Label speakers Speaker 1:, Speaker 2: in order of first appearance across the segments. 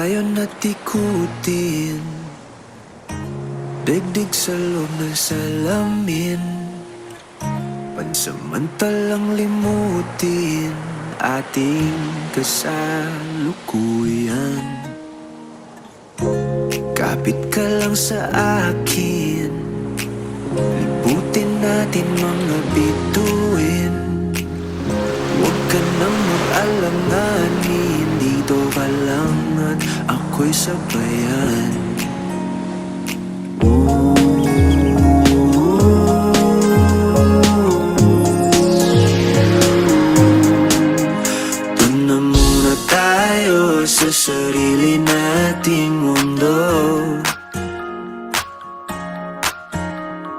Speaker 1: tayo natikutin, digdig sa loob ng salamin. Pansamantalang limutin ating kasalukuyan. Kapit ka lang sa akin, liputin natin mga bituin. Huwag ka nang mag-alanganin, dito ka lang at ako'y sabayan. Doon na muna tayo sa sarili nating mundo,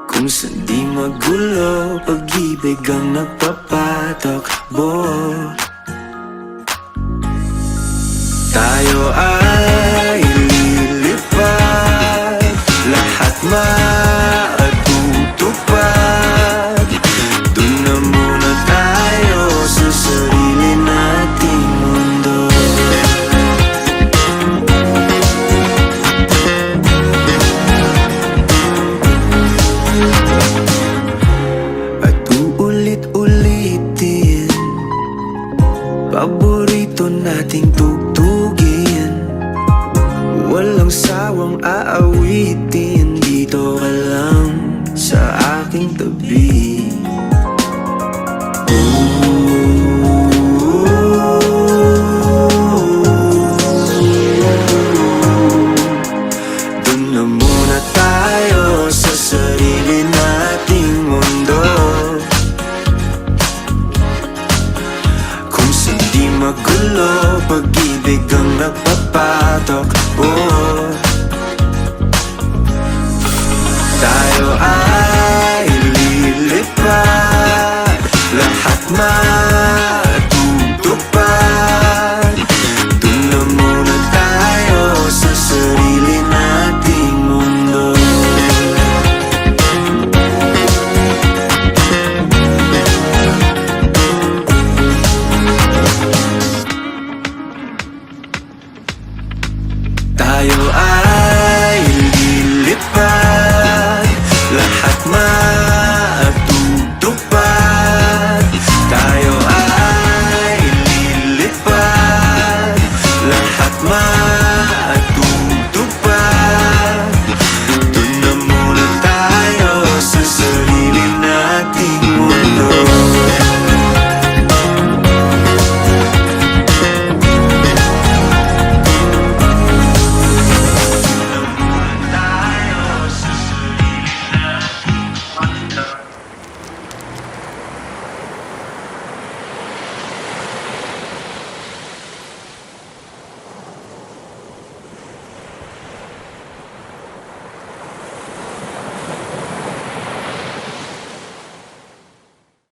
Speaker 1: kung saan di magulo, pag-ibig ang nagpapatakbo. Tayo ay lilipad, lahat matutupad. Doon na muna tayo sa sarili nating mundo. At uulit-ulitin paborito nating tugtugin, walang sawang aawitin. Dito ka lang sa aking tabi. Doon na muna tayo sa sarili nating mundo, kung saan di magulo, pag-ibig ang nagpapatakbo. Tayo ay